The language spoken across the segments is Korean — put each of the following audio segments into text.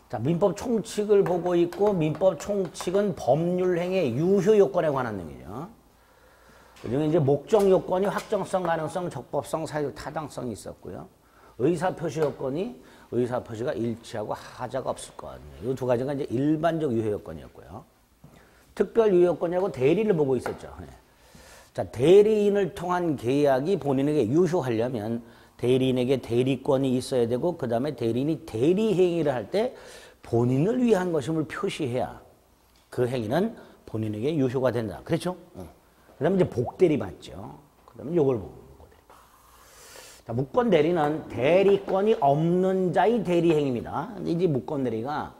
자, 민법 총칙을 보고 있고 민법 총칙은 법률행위의 유효 요건에 관한 내용이죠. 그중에 이제 목적 요건이 확정성, 가능성, 적법성, 사회적 타당성이 있었고요. 의사표시 요건이 의사표시가 일치하고 하자가 없을 것. 이 두 가지가 이제 일반적 유효 요건이었고요. 특별 유효 요건이라고 대리를 보고 있었죠. 자, 대리인을 통한 계약이 본인에게 유효하려면 대리인에게 대리권이 있어야 되고 그 다음에 대리인이 대리행위를 할 때 본인을 위한 것임을 표시해야 그 행위는 본인에게 유효가 된다. 그렇죠? 그 다음에 이제 복대리 맞죠. 그 다음에 요걸 보고. 자, 무권대리는 대리권이 없는 자의 대리행위입니다. 이제 무권대리가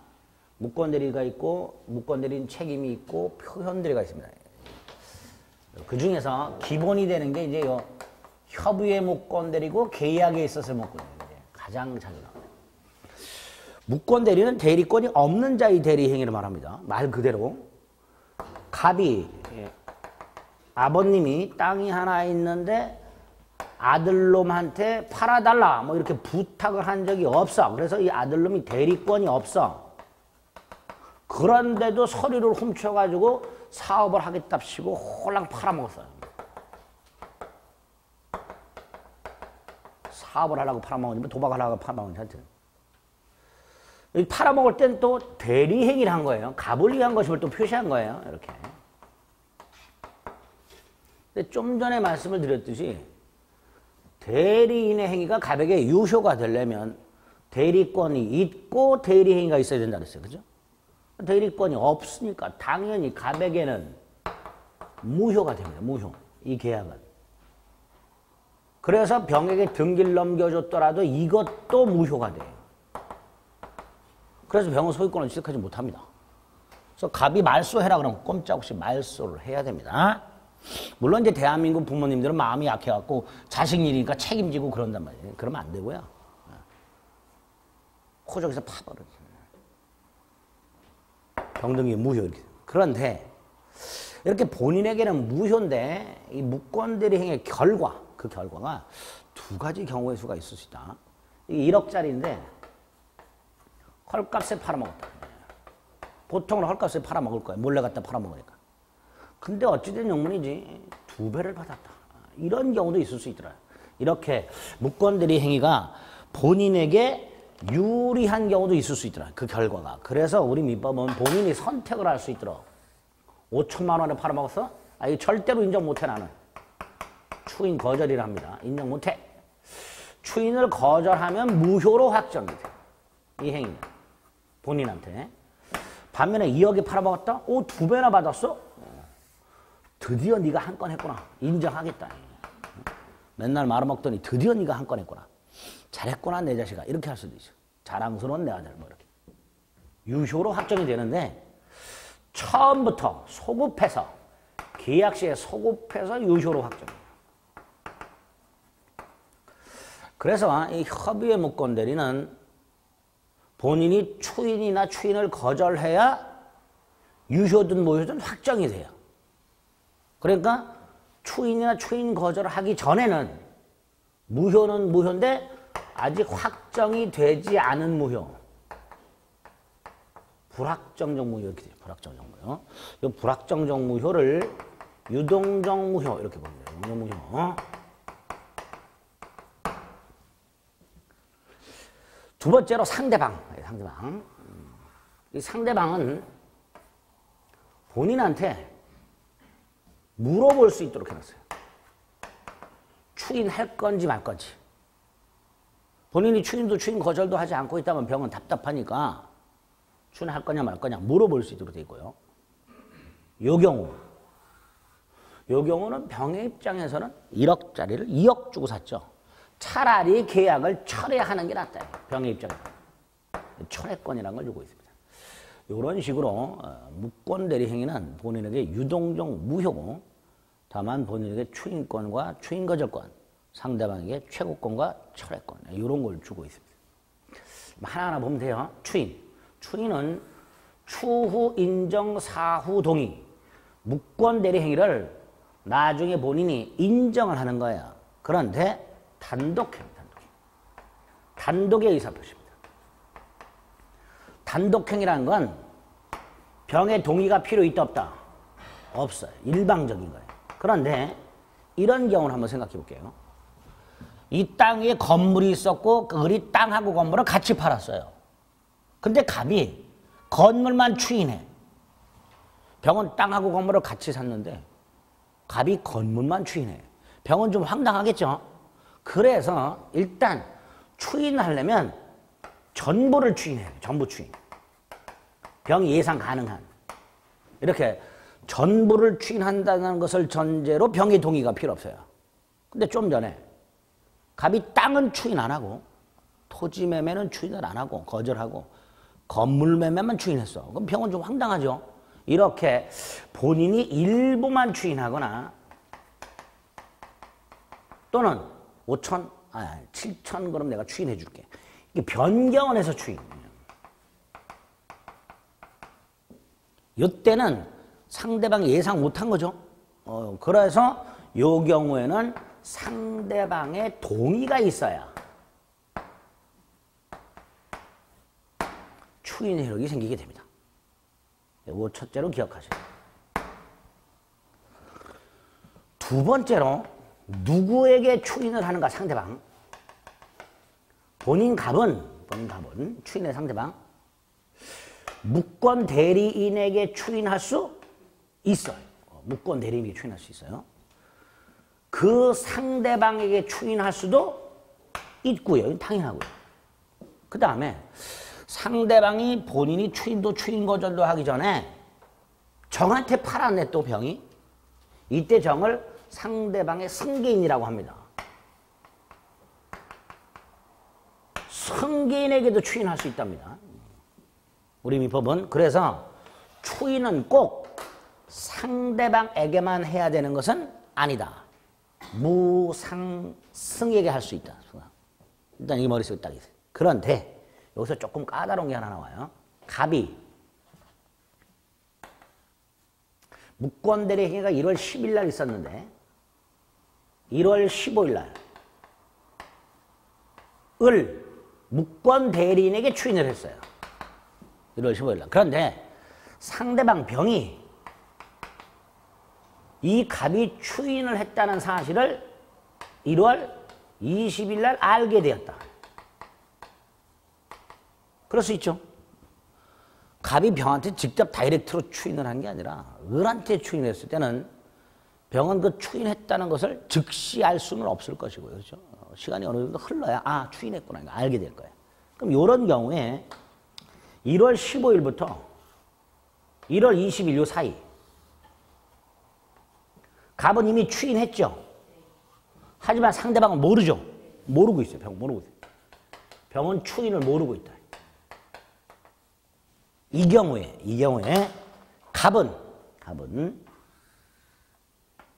있고 무권대리인 책임이 있고 표현대리가 있습니다. 그 중에서 기본이 되는 게 이제 요 협의의 무권대리고 계약에 있어서의 무권대리 가장 자주 나와요. 무권대리는 대리권이 없는 자의 대리행위를 말합니다. 말 그대로 갑이 아버님이 땅이 하나 있는데 아들놈한테 팔아달라 뭐 이렇게 부탁을 한 적이 없어. 그래서 이 아들놈이 대리권이 없어. 그런데도 서류를 훔쳐가지고 사업을 하겠답시고 홀랑 팔아먹었어요. 사업을 하려고 팔아먹었는데 도박하려고 팔아먹었는지 하여튼. 팔아먹을 땐 또 대리행위를 한 거예요. 갑을 위한 것임을 또 표시한 거예요. 이렇게. 근데 좀 전에 말씀을 드렸듯이 대리인의 행위가 갑에게 유효가 되려면 대리권이 있고 대리행위가 있어야 된다 그랬어요. 그죠? 대리권이 없으니까 당연히 갑에게는 무효가 됩니다. 무효. 이 계약은. 그래서 병에게 등기를 넘겨줬더라도 이것도 무효가 돼요. 그래서 병은 소유권을 취득하지 못합니다. 그래서 갑이 말소해라 그러면 꼼짝없이 말소를 해야 됩니다. 물론 이제 대한민국 부모님들은 마음이 약해갖고 자식 일이니까 책임지고 그런단 말이에요. 그러면 안 되고요. 호적에서 파버려. 병등기 무효 이렇게. 그런데 이렇게 본인에게는 무효인데 이 무권대리 행위의 결과, 그 결과가 두 가지 경우의 수가 있을 수 있다. 이게 1억짜리인데 헐값에 팔아먹었다. 보통은 헐값에 팔아먹을 거야. 몰래 갖다 팔아먹으니까. 근데 어찌된 영문이지 2배를 받았다. 이런 경우도 있을 수 있더라. 이렇게 무권대리 행위가 본인에게 유리한 경우도 있을 수 있더라. 그 결과가. 그래서 우리 민법은 본인이 선택을 할 수 있도록 5천만 원에 팔아먹었어? 아, 이거 절대로 인정 못해 나는. 추인 거절이라 합니다. 인정 못해. 추인을 거절하면 무효로 확정이 돼. 이 행위는. 본인한테. 반면에 2억에 팔아먹었다? 오, 2배나 받았어? 드디어 네가 한 건 했구나. 인정하겠다. 맨날 말아먹더니 드디어 네가 한 건 했구나. 잘했구나 내 자식아. 이렇게 할 수도 있어. 자랑스러운 내 아들 뭐 이렇게. 유효로 확정이 되는데 처음부터 소급해서 계약 시에 소급해서 유효로 확정해요. 그래서 이 협의의 무권대리는 본인이 추인이나 추인을 거절해야 유효든 무효든 확정이 돼요. 그러니까 추인이나 추인 거절을 하기 전에는 무효는 무효인데 아직 확정이 되지 않은 무효. 불확정적 무효 이렇게 돼요. 불확정적 무효. 이 불확정적 무효를 유동적 무효 이렇게 봅니다. 무효. 두 번째로 상대방. 이 상대방은 본인한테 물어볼 수 있도록 해놨어요. 추인할 건지 말 건지. 본인이 추인도 추인 거절도 하지 않고 있다면 병은 답답하니까 추인할 거냐 말 거냐 물어볼 수 있도록 돼 있고요. 요 경우는 병의 입장에서는 1억짜리를 2억 주고 샀죠. 차라리 계약을 철회하는 게 낫다. 병의 입장에서. 철회권이라는 걸 주고 있습니다. 이런 식으로 무권대리 행위는 본인에게 유동적 무효고 다만 본인에게 추인권과 추인거절권, 상대방에게 최고권과 철회권 이런 걸 주고 있습니다. 하나하나 보면 돼요. 추인은 추후 인정 사후 동의 무권대리 행위를 나중에 본인이 인정을 하는 거예요. 그런데 단독의 의사표시입니다. 단독행위라는 건 병의 동의가 필요 있다 없다? 없어요. 일방적인 거예요. 그런데 이런 경우를 한번 생각해 볼게요. 이 땅 위에 건물이 있었고 그 땅하고 건물을 같이 팔았어요. 근데 갑이 건물만 추인해. 병은 땅하고 건물을 같이 샀는데 갑이 건물만 추인해. 병은 좀 황당하겠죠? 그래서 일단 추인하려면 전부를 추인해요. 전부 추인. 병이 예상 가능한. 이렇게 전부를 추인한다는 것을 전제로 병의 동의가 필요 없어요. 근데 좀 전에 갑이 땅은 추인 안 하고 토지 매매는 추인을 안 하고 거절하고 건물 매매만 추인했어. 그럼 병은 좀 황당하죠? 이렇게 본인이 일부만 추인하거나 또는 5천, 7천 그럼 내가 추인해 줄게. 이게 변경을 해서 추인. 이때는 상대방이 예상 못한 거죠. 그래서 이 경우에는 상대방의 동의가 있어야 추인 효력이 생기게 됩니다. 이거 첫째로 기억하세요. 두 번째로 누구에게 추인을 하는가 상대방. 본인 갑은 추인의 상대방. 무권 대리인에게 추인할 수 있어요. 무권 대리인에게 추인할 수 있어요. 그 상대방에게 추인할 수도 있고요. 당연하고요. 그 다음에 상대방이 본인이 추인도 추인 거절도 하기 전에 정한테 팔았네 또 병이. 이때 정을 상대방의 승계인이라고 합니다. 승계인에게도 추인할 수 있답니다. 우리 민법은. 그래서 추인은 꼭 상대방에게만 해야 되는 것은 아니다. 무상승에게 할 수 있다. 일단 이 머릿속에 딱 있어요. 그런데 여기서 조금 까다로운 게 하나 나와요. 갑이 무권 대리행위가 1월 10일 날 있었는데 1월 15일 날 을 무권 대리인에게 추인을 했어요. 1월 15일 날. 그런데 상대방 병이 이 갑이 추인을 했다는 사실을 1월 20일 날 알게 되었다. 그럴 수 있죠. 갑이 병한테 직접 다이렉트로 추인을 한 게 아니라 을한테 추인했을 때는 병은 그 추인했다는 것을 즉시 알 수는 없을 것이고요. 그렇죠? 시간이 어느 정도 흘러야 추인했구나 이거 알게 될 거예요. 그럼 이런 경우에 1월 15일부터 1월 20일 요 사이 갑은 이미 추인했죠. 하지만 상대방은 모르죠. 모르고 있어요. 병은 모르고 있어요. 병은 추인을 모르고 있다. 이 경우에 갑은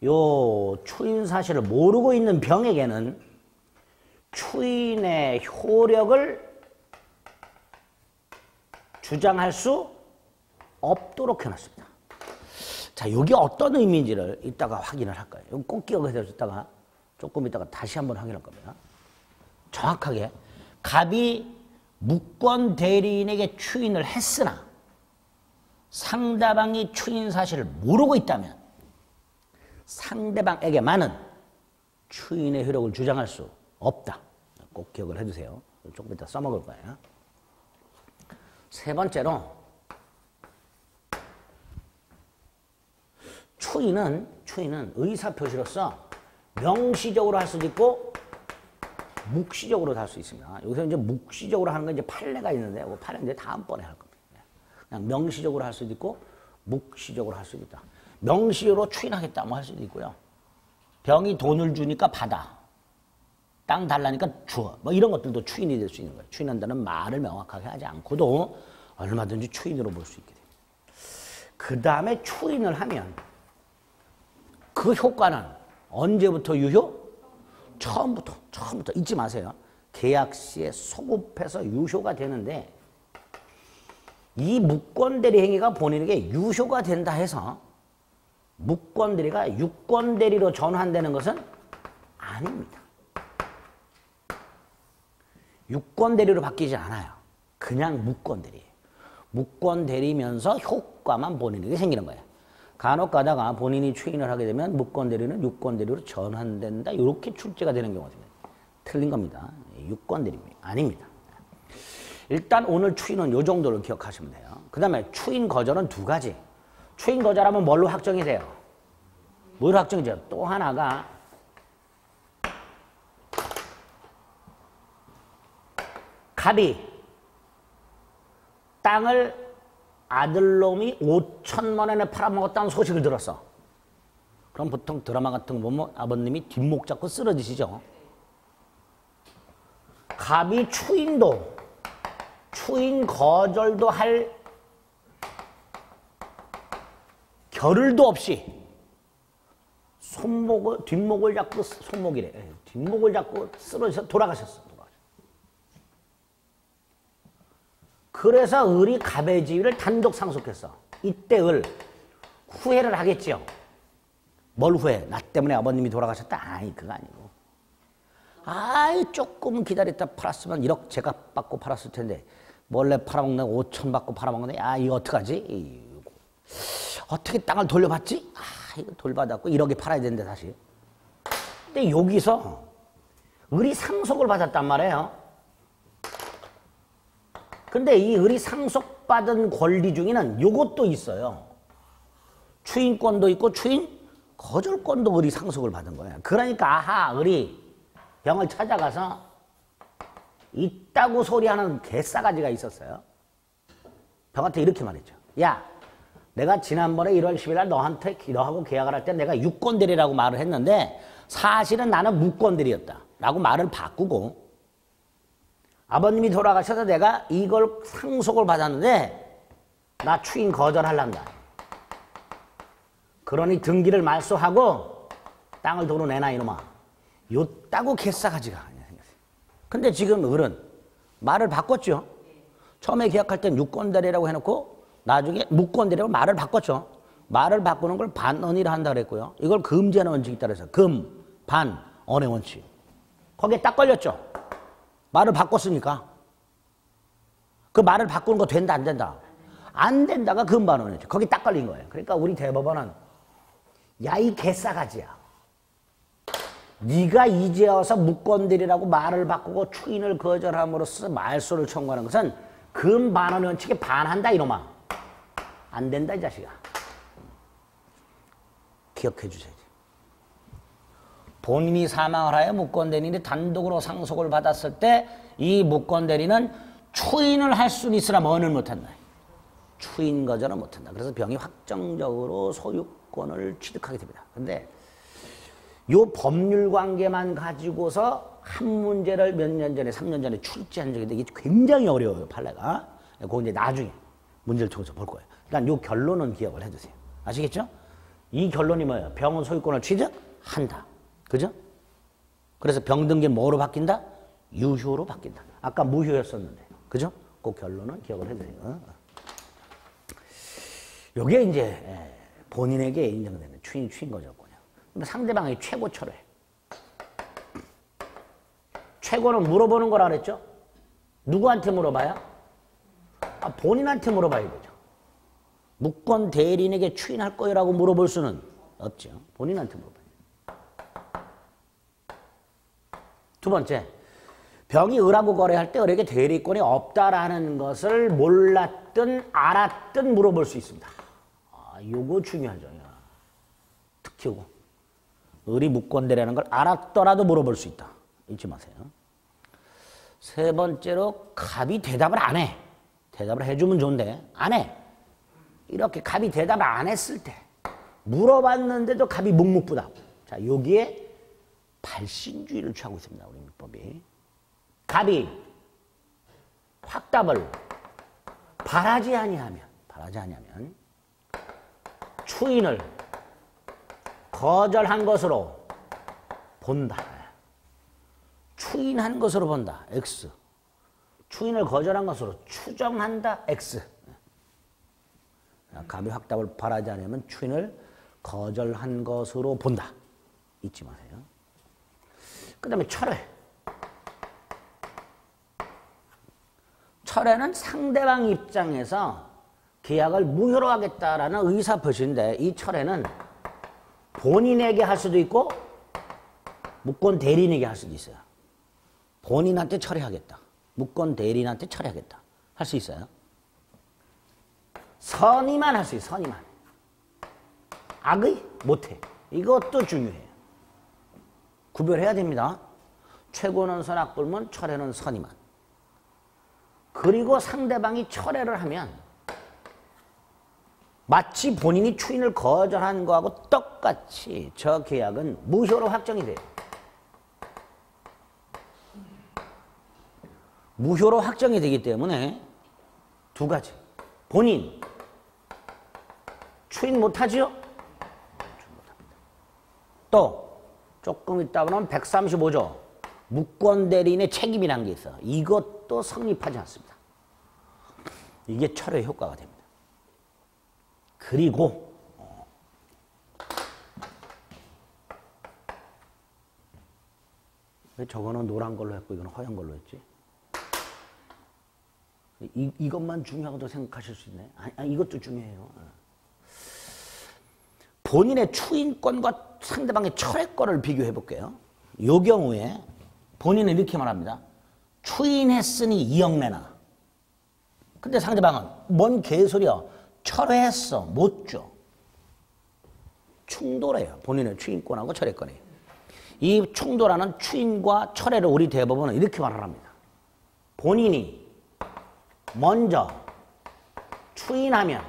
요 추인 사실을 모르고 있는 병에게는 추인의 효력을 주장할 수 없도록 해놨습니다. 자, 이게 어떤 의미인지를 이따가 확인을 할 거예요. 꼭 기억해서 있다가 조금 있다가 다시 한번 확인할 겁니다. 정확하게 갑이 무권 대리인에게 추인을 했으나 상대방이 추인 사실을 모르고 있다면 상대방에게만은 추인의 효력을 주장할 수 없다. 꼭 기억을 해두세요. 조금 이따 써먹을 거예요. 세 번째로 추인은 의사표시로서 명시적으로 할 수도 있고 묵시적으로도 할 수 있습니다. 여기서 이제 묵시적으로 하는 건 이제 판례가 있는데 그 판례는 이제 다음번에 할 겁니다. 그냥 명시적으로 할 수도 있고 묵시적으로 할 수도 있다. 명시로 추인하겠다 뭐 할 수도 있고요. 병이 돈을 주니까 받아. 땅 달라니까 줘. 뭐 이런 것들도 추인이 될 수 있는 거예요. 추인한다는 말을 명확하게 하지 않고도 얼마든지 추인으로 볼 수 있게 됩니다. 그 다음에 추인을 하면 그 효과는 언제부터 유효? 처음부터 잊지 마세요. 계약 시에 소급해서 유효가 되는데 이 무권대리 행위가 본인에게 유효가 된다 해서 무권대리가 유권대리로 전환되는 것은 아닙니다. 유권대리로 바뀌지 않아요. 그냥 무권대리예요. 무권 대리면서 효과만 본인에게 생기는 거예요. 간혹 가다가 본인이 추인을 하게 되면 무권 대리는 유권 대리로 전환된다. 이렇게 출제가 되는 경우가 있습니다. 틀린 겁니다. 유권 대리입니다. 아닙니다. 일단 오늘 추인은 이 정도를 기억하시면 돼요. 그 다음에 추인 거절은 두 가지. 추인 거절하면 뭘로 확정이 돼요? 뭘로 확정이 돼요? 또 하나가 갑이 땅을 아들놈이 5천만 원에 팔아먹었다는 소식을 들었어. 그럼 보통 드라마 같은 거 보면 아버님이 뒷목 잡고 쓰러지시죠. 갑이 추인 거절도 할 겨를도 없이 뒷목을 잡고 뒷목을 잡고 쓰러져서 돌아가셨어. 그래서 을이 갑의 지위를 단독 상속했어. 이때 을 후회를 하겠지요. 뭘 후회? 나 때문에 아버님이 돌아가셨다? 아이, 그거 아니고. 아이, 조금 기다렸다 팔았으면 1억 제값 받고 팔았을 텐데 몰래 팔아먹는 5천 받고 팔아먹는데 아, 이거 어떡하지? 어떻게 땅을 돌려받지? 아, 이거 돌받았고 1억에 팔아야 되는데 다시. 근데 여기서 을이 상속을 받았단 말이에요. 근데 이 을이 상속받은 권리 중에는 요것도 있어요. 추인권도 있고 추인 거절권도 을이 상속을 받은 거예요. 그러니까 아하, 을이 병을 찾아가서 있다고 소리하는 개싸가지가 있었어요. 병한테 이렇게 말했죠. 야, 내가 지난번에 1월 10일 날 너하고 계약을 할 때 내가 유권대리라고 말을 했는데 사실은 나는 무권대리였다 라고 말을 바꾸고 아버님이 돌아가셔서 내가 이걸 상속을 받았는데 나 추인 거절하란다. 그러니 등기를 말소하고 땅을 도로 내놔 이놈아. 요따고 개싸가지가 생겼어요. 근데 지금 을은 말을 바꿨죠. 처음에 계약할 땐 유권대리라고 해놓고 나중에 무권대리라고 말을 바꿨죠. 말을 바꾸는 걸 반언이라 한다 그랬고요. 이걸 금지하는 원칙이 있다 그래서 금, 반, 언의 원칙. 거기에 딱 걸렸죠. 말을 바꿨으니까. 그 말을 바꾸는 거 된다 안 된다? 안 된다가 금반원이죠. 거기 딱 걸린 거예요. 그러니까 우리 대법원은 야, 이 개싸가지야. 네가 이제 와서 무권대리라고 말을 바꾸고 추인을 거절함으로써 말소를 청구하는 것은 금반원 원칙에 반한다 이놈아. 안 된다 이 자식아. 기억해 주셔야지. 본인이 사망을 하여 무권대리인이 단독으로 상속을 받았을 때 이 무권대리는 추인을 할 수는 있으나 뭐는 못한다. 추인 거절은 못한다. 그래서 병이 확정적으로 소유권을 취득하게 됩니다. 근데 요 법률 관계만 가지고서 한 문제를 몇 년 전에 3년 전에 출제한 적이 있는데 이게 굉장히 어려워요. 판례가. 그거 이제 나중에 문제를 통해서 볼 거예요. 일단 요 결론은 기억을 해두세요. 아시겠죠? 이 결론이 뭐예요? 병은 소유권을 취득한다. 그죠? 그래서 병등기는 뭐로 바뀐다? 유효로 바뀐다. 아까 무효였었는데. 그죠? 그 결론은 기억을 해두세요. 요게 이제 본인에게 인정되는 추인 거절권이야. 상대방의 최고 철회. 최고는 물어보는 거라 그랬죠? 누구한테 물어봐요? 본인한테 물어봐야 되죠. 무권 대리인에게 추인할 거라고 물어볼 수는 없죠. 본인한테 물어봐요. 두 번째, 병이 을하고 거래할 때 을에게 대리권이 없다라는 것을 몰랐든 알았든 물어볼 수 있습니다. 요거 중요하죠. 특히 요거. 을이 무권대리라는 걸 알았더라도 물어볼 수 있다. 잊지 마세요. 세 번째로 갑이 대답을 안 해. 대답을 해주면 좋은데 안 해. 이렇게 갑이 대답을 안 했을 때 물어봤는데도 갑이 묵묵부답. 자, 여기에 발신주의를 취하고 있습니다. 우리 민법이. 갑이 확답을 바라지 아니하면 추인을 거절한 것으로 본다. 추인한 것으로 본다. X. 추인을 거절한 것으로 추정한다. X. 갑이 확답을 바라지 않으면 추인을 거절한 것으로 본다. 잊지 마세요. 그 다음에 철회. 철회는 상대방 입장에서 계약을 무효로 하겠다라는 의사표시인데 이 철회는 본인에게 할 수도 있고 무권 대리인에게 할 수도 있어요. 본인한테 철회하겠다. 무권 대리인한테 철회하겠다. 할 수 있어요. 선의만 할 수 있어요. 선의만. 악의 못해. 이것도 중요해요. 구별해야 됩니다. 최고는 선, 악불문, 철회는 선의만. 그리고 상대방이 철회를 하면 마치 본인이 추인을 거절한 거하고 똑같이 저 계약은 무효로 확정이 돼요. 무효로 확정이 되기 때문에 두 가지. 본인 추인 못하지요? 또 조금 있다 보면 135조 무권대리인의 책임이라는 게 있어. 이것도 성립하지 않습니다. 이게 철회 효과가 됩니다. 그리고 왜 저거는 노란 걸로 했고 이거는 허연 걸로 했지? 이것만 중요하다고 생각하실 수 있네. 아니, 이것도 중요해요. 본인의 추인권과 상대방의 철회권을 비교해 볼게요. 이 경우에 본인은 이렇게 말합니다. 추인했으니 2억 내놔. 근데 상대방은 뭔 개소리야. 철회했어. 못 줘. 충돌해요. 본인의 추인권하고 철회권이. 이 충돌하는 추인과 철회를 우리 대법원은 이렇게 말을 합니다. 본인이 먼저 추인하면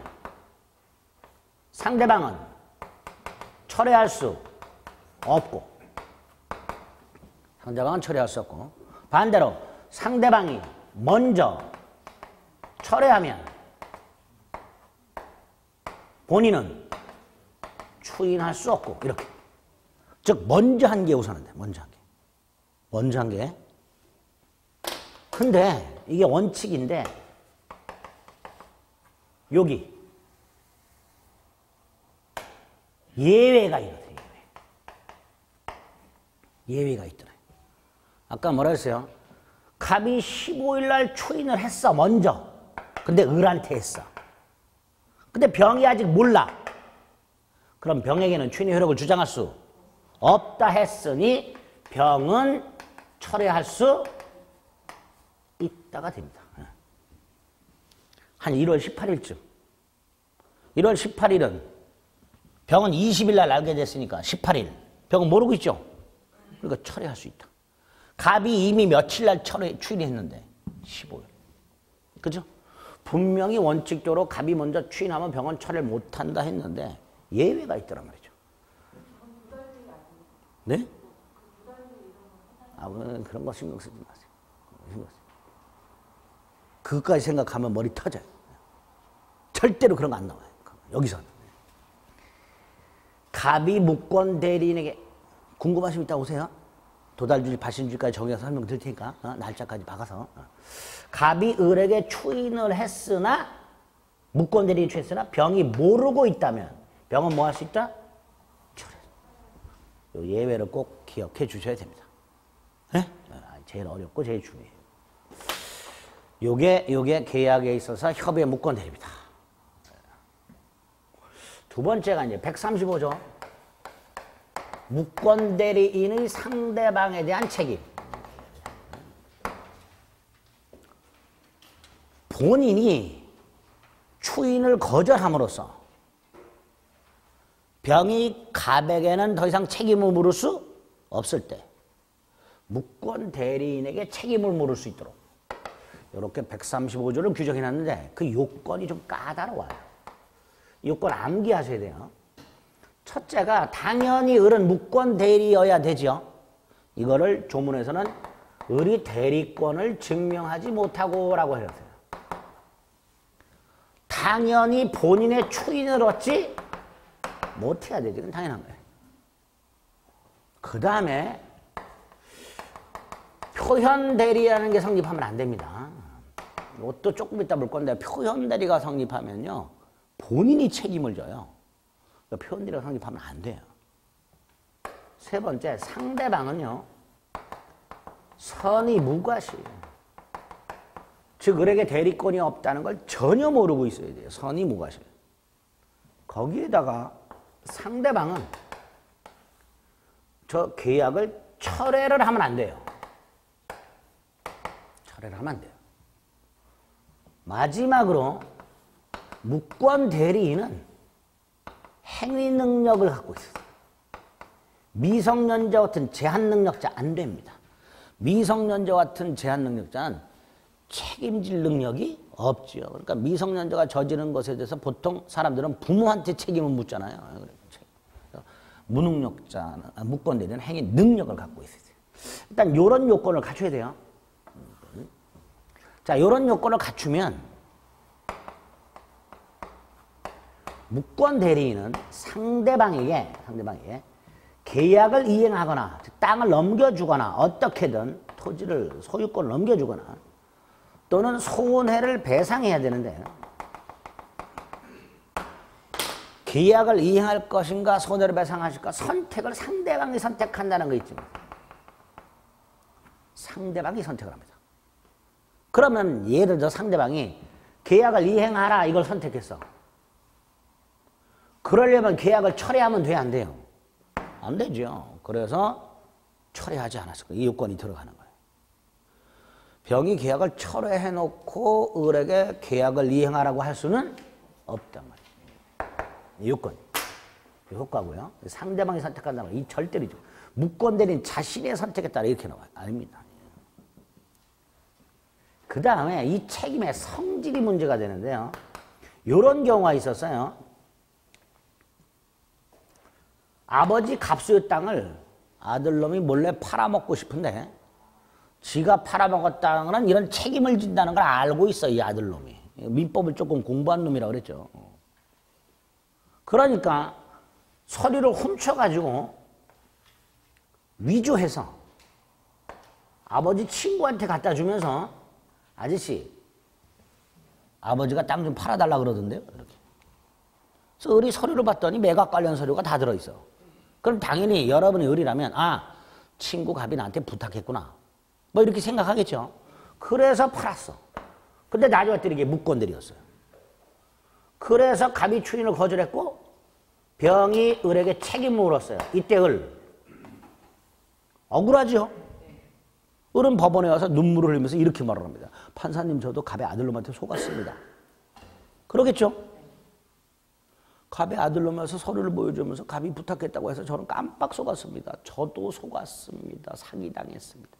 상대방은 철회할 수 없고 상대방은 철회할 수 없고 반대로 상대방이 먼저 철회하면 본인은 추인할 수 없고 이렇게. 즉 먼저 한 게 우선한데 먼저 한 게. 먼저 한 게. 근데 이게 원칙인데 여기 예외가 있거든요. 예외가 있더래요. 아까 뭐라 했어요? 갑이 15일 날 추인을 했어 먼저. 근데 을한테 했어. 근데 병이 아직 몰라. 그럼 병에게는 추인의 효력을 주장할 수 없다 했으니 병은 철회할 수 있다가 됩니다. 한 1월 18일쯤. 1월 18일은 병은 20일 날 알게 됐으니까 18일. 병은 모르고 있죠. 그러니까 철회할 수 있다. 갑이 이미 며칠 날 추인했는데 15일. 그죠? 분명히 원칙적으로 갑이 먼저 추인하면 병은 철회를 못한다 했는데 예외가 있더란 말이죠. 네? 그런 거 신경 쓰지 마세요. 신경 쓰지. 그것까지 생각하면 머리 터져요. 절대로 그런 거 안 나와요. 여기서는. 갑이 무권 대리인에게 궁금하시면 이따 오세요. 도달주일, 발신주일까지 정해서 설명 드릴 테니까 날짜까지 박아서. 갑이 을에게 추인을 했으나 무권 대리인이 추인했으나 병이 모르고 있다면 병은 뭐 할 수 있다? 요 예외를 꼭 기억해 주셔야 됩니다. 네? 제일 어렵고 제일 중요해요. 요게 계약에 있어서 협의의 무권 대리입니다. 두 번째가 이제 135조. 무권 대리인의 상대방에 대한 책임. 본인이 추인을 거절함으로써 병이 갑에게는 더 이상 책임을 물을 수 없을 때 무권 대리인에게 책임을 물을 수 있도록 이렇게 135조를 규정해 놨는데 그 요건이 좀 까다로워요. 요건 암기하셔야 돼요. 첫째가 당연히 을은 무권 대리여야 되죠. 이거를 조문에서는 을이 대리권을 증명하지 못하고 라고 해놨어요. 당연히 본인의 추인을 얻지 못해야 되죠. 이건 당연한 거예요. 그 다음에 표현 대리라는 게 성립하면 안 됩니다. 이것도 조금 이따 볼 건데 표현 대리가 성립하면요. 본인이 책임을 져요. 그러니까 표현 대리가 성립하면 안 돼요. 세 번째, 상대방은요. 선의 무과시. 즉 즉 을에게 대리권이 없다는 걸 전혀 모르고 있어야 돼요. 선이 무과실. 거기에다가 상대방은 저 계약을 철회를 하면 안 돼요. 철회를 하면 안 돼요. 마지막으로 무권 대리인은 행위 능력을 갖고 있어요. 미성년자 같은 제한 능력자 안 됩니다. 미성년자 같은 제한 능력자는 책임질 능력이 없죠. 그러니까 미성년자가 저지른 것에 대해서 보통 사람들은 부모한테 책임을 묻잖아요. 무능력자, 무권 대리는 행위 능력을 갖고 있어요. 일단 이런 요건을 갖춰야 돼요. 자, 이런 요건을 갖추면 무권 대리인은 상대방에게 계약을 이행하거나 땅을 넘겨주거나 어떻게든 토지를 소유권을 넘겨주거나 또는 손해를 배상해야 되는데 계약을 이행할 것인가 손해를 배상하실까 선택을 상대방이 선택한다는 거 있죠. 상대방이 선택을 합니다. 그러면 예를 들어 상대방이 계약을 이행하라 이걸 선택했어. 그러려면 계약을 철회하면 돼야 안 돼요? 안 되죠. 그래서 철회하지 않았을 거예요. 이 요건이 들어가는 거예요. 병이 계약을 철회해놓고 을에게 계약을 이행하라고 할 수는 없단 말이에요. 이 요건. 이 효과고요. 상대방이 선택한다는 거예요. 이 절대로죠. 무권 대리인 자신의 선택에 따라 이렇게 나와요. 아닙니다. 그 다음에 이 책임의 성질이 문제가 되는데요. 이런 경우가 있었어요. 아버지 갑수의 땅을 아들놈이 몰래 팔아먹고 싶은데 지가 팔아먹었다는 건 이런 책임을 진다는 걸 알고 있어, 이 아들놈이. 민법을 조금 공부한 놈이라고 그랬죠. 그러니까 서류를 훔쳐가지고 위조해서 아버지 친구한테 갖다 주면서 아저씨, 아버지가 땅 좀 팔아달라 그러던데요. 이렇게. 그래서 을이 서류를 봤더니 매각 관련 서류가 다 들어있어. 그럼 당연히 여러분이 을이라면 아, 친구 갑이 나한테 부탁했구나. 뭐 이렇게 생각하겠죠. 그래서 팔았어. 근데 나중에 봤더니 이게 무권들이었어요. 그래서 갑이 추인을 거절했고 병이 을에게 책임을 물었어요. 이때 을 억울하죠. 을은 법원에 와서 눈물을 흘리면서 이렇게 말을 합니다. 판사님, 저도 갑의 아들놈한테 속았습니다. 그러겠죠. 갑의 아들놈에서 서류를 보여주면서 갑이 부탁했다고 해서 저는 깜빡 속았습니다. 저도 속았습니다. 사기당했습니다.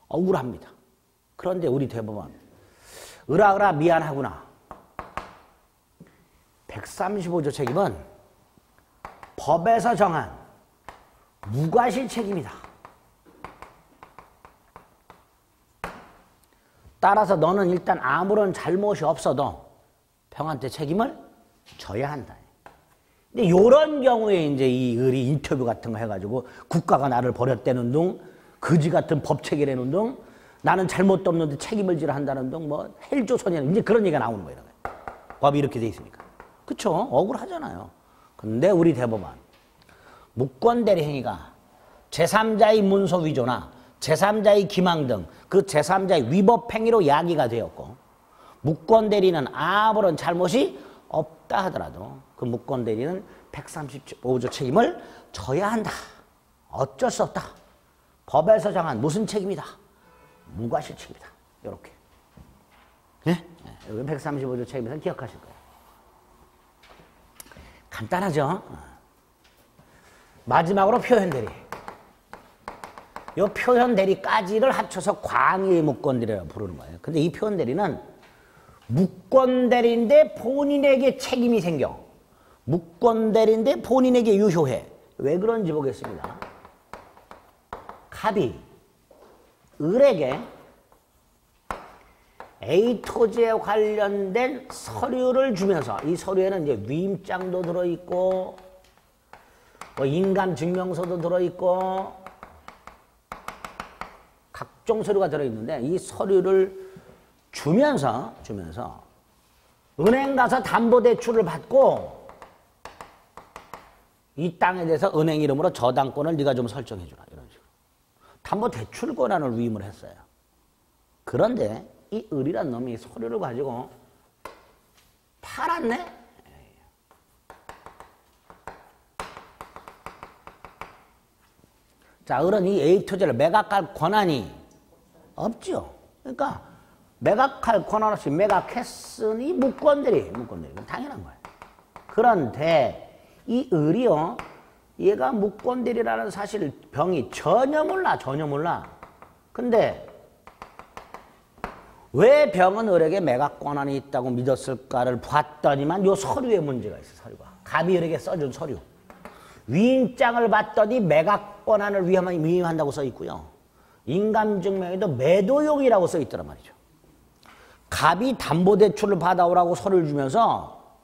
억울합니다. 그런데 우리 대법원 으라으라 미안하구나. 135조 책임은 법에서 정한 무과실 책임이다. 따라서 너는 일단 아무런 잘못이 없어도 병한테 책임을 져야 한다. 근데 이런 경우에 이제 이 을이 인터뷰 같은 거 해가지고 국가가 나를 버렸다는 둥, 거지 같은 법 체결해놓은 둥, 나는 잘못도 없는데 책임을 지라 한다는 둥, 뭐 헬조선이야. 이제 그런 얘기가 나오는 거예요. 법이 이렇게 돼 있으니까. 그쵸? 억울하잖아요. 근데 우리 대법원 무권대리 행위가 제3자의 문서 위조나 제3자의 기망 등 그 제3자의 위법 행위로 야기가 되었고 무권대리는 아무런 잘못이 없다 하더라도 그 무권대리는 135조 책임을 져야 한다. 어쩔 수 없다. 법에서 정한 무슨 책임이다. 무과실 책임이다. 이렇게. 네? 여기 135조 책임에서 기억하실 거예요. 간단하죠? 마지막으로 표현대리. 이 표현대리까지를 합쳐서 광의의 무권대리라고 부르는 거예요. 근데 이 표현대리는 무권대리인데 본인에게 책임이 생겨. 무권대리인데 본인에게 유효해. 왜 그런지 보겠습니다. 갑이 을에게 A 토지에 관련된 서류를 주면서 이 서류에는 이제 위임장도 들어있고 뭐 인감 증명서도 들어있고 각종 서류가 들어있는데 이 서류를 주면서 은행 가서 담보대출을 받고 이 땅에 대해서 은행 이름으로 저당권을 네가 좀 설정해 주라 이런 식으로 담보대출 권한을 위임을 했어요. 그런데 이 을이란 놈이 서류를 가지고 팔았네? 자, 을은 이 A 토지를 매각할 권한이 없죠. 그러니까 매각할 권한 없이 매각했으니 무권대리. 당연한 거예요. 그런데 이 을이요, 얘가 무권대리라는 사실을 병이 전혀 몰라. 근데 왜 병은 을에게 매각 권한이 있다고 믿었을까를 봤더니만 요 서류에 문제가 있어. 서류가. 갑이 을에게 써준 서류. 위임장을 봤더니 매각 권한을 위임한다고 써 있고요. 인감증명에도 매도용이라고 써 있더란 말이죠. 갑이 담보대출을 받아오라고 서류를 주면서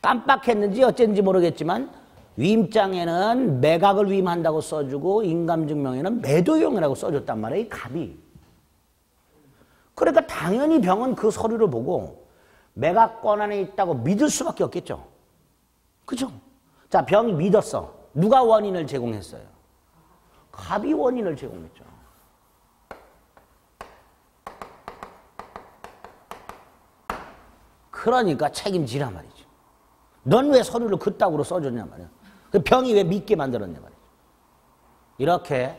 깜빡했는지 어쩐지 모르겠지만 위임장에는 매각을 위임한다고 써주고 인감증명에는 매도용이라고 써줬단 말이에요. 이 갑이. 그러니까 당연히 병은 그 서류를 보고 매각 권한이 있다고 믿을 수밖에 없겠죠. 그죠? 자, 병이 믿었어. 누가 원인을 제공했어요? 갑이 원인을 제공했죠. 그러니까 책임지란 말이죠. 넌 왜 서류를 그따구로 써줬냐 말이야. 그 병이 왜 믿게 만들었냐 말이야. 이렇게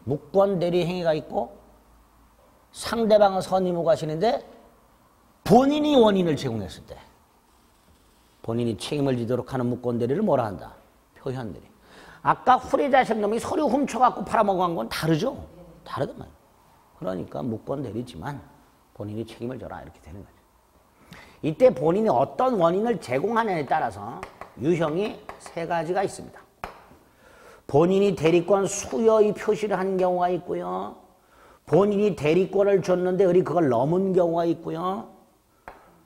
무권대리 행위가 있고 상대방은 선임을 가시는데 본인이 원인을 제공했을 때 본인이 책임을 지도록 하는 무권대리를 뭐라 한다? 표현대리. 아까 후레자식 놈이 서류 훔쳐갖고 팔아먹은 건 다르죠? 다르단 말이에요. 그러니까 무권대리지만 본인이 책임을 져라 이렇게 되는 거죠. 이때 본인이 어떤 원인을 제공하느냐에 따라서 유형이 세 가지가 있습니다. 본인이 대리권 수여의 표시를 한 경우가 있고요. 본인이 대리권을 줬는데 을이 그걸 넘은 경우가 있고요.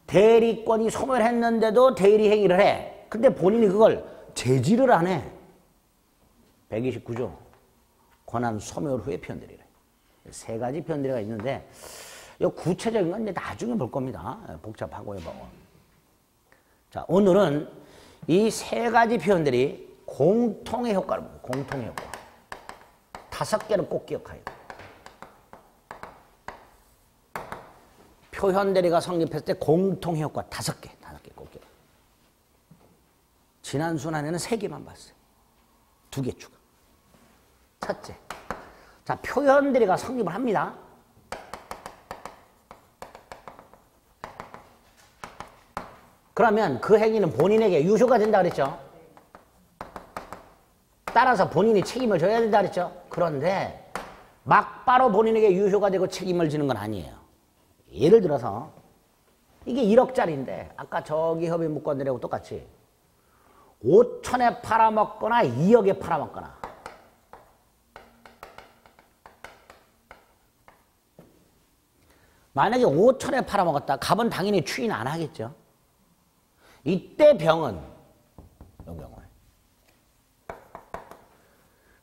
대리권이 소멸했는데도 대리 행위를 해. 근데 본인이 그걸 제지를 안 해. 129조 권한 소멸 후에 표현대리래. 세 가지 표현대리가 있는데 이 구체적인 건 이제 나중에 볼 겁니다. 복잡하고요. 자, 오늘은 이 세 가지 표현들이 공통의 효과를 봅니다. 공통의 효과. 5개는 꼭 기억해야 돼요. 표현대리가 성립했을 때 공통의 효과 5개 꼭 기억해요. 지난 순환에는 3개만 봤어요. 2개 추가. 첫째, 자, 표현대리가 성립을 합니다. 그러면 그 행위는 본인에게 유효가 된다 그랬죠. 따라서 본인이 책임을 져야 된다 그랬죠. 그런데 막바로 본인에게 유효가 되고 책임을 지는 건 아니에요. 예를 들어서 이게 1억짜리인데 아까 저기 협의 무권대리하고 똑같이 5천에 팔아먹거나 2억에 팔아먹거나 만약에 5천에 팔아먹었다. 갑은 당연히 추인 안 하겠죠. 이때 병은 이 경우에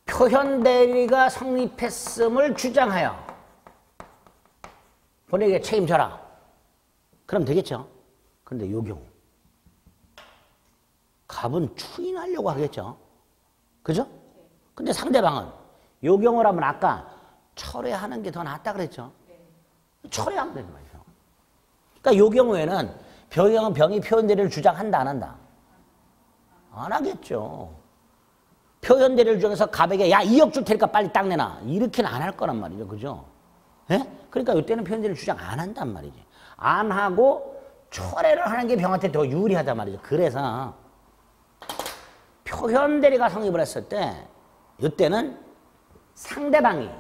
표현대리가 성립했음을 주장하여 본인에게 책임져라. 그럼 되겠죠. 그런데 이 경우 갑은 추인하려고 하겠죠. 그죠? 근데 상대방은 이 경우라면 아까 철회하는 게 더 낫다 그랬죠. 철회하면 되는 말이죠. 그러니까 이 경우에는 병이 표현대리를 주장한다 안 한다? 안 하겠죠. 표현대리를 주장해서 갑에게 야 2억 줄 테니까 빨리 딱 내놔. 이렇게는 안 할 거란 말이죠. 그죠? 예? 그러니까 이때는 표현대리를 주장 안 한단 말이지. 안 하고 철회를 하는 게 병한테 더 유리하단 말이죠. 그래서 표현대리가 성립을 했을 때 이때는 상대방이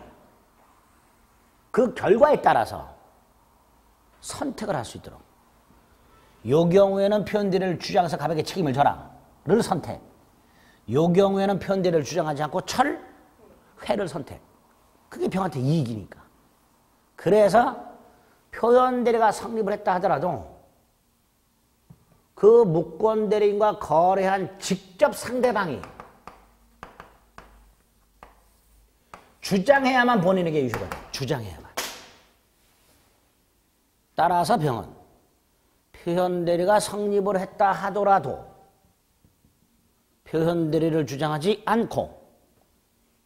그 결과에 따라서 선택을 할 수 있도록 이 경우에는 표현대리를 주장해서 갑에게 책임을 져라를 선택. 이 경우에는 표현대리를 주장하지 않고 철회를 선택. 그게 병한테 이익이니까. 그래서 표현대리가 성립을 했다 하더라도 그 무권대리인과 거래한 직접 상대방이 주장해야만 본인에게 유효가 돼요. 주장해야만. 따라서 병은 표현대리가 성립을 했다 하더라도 표현대리를 주장하지 않고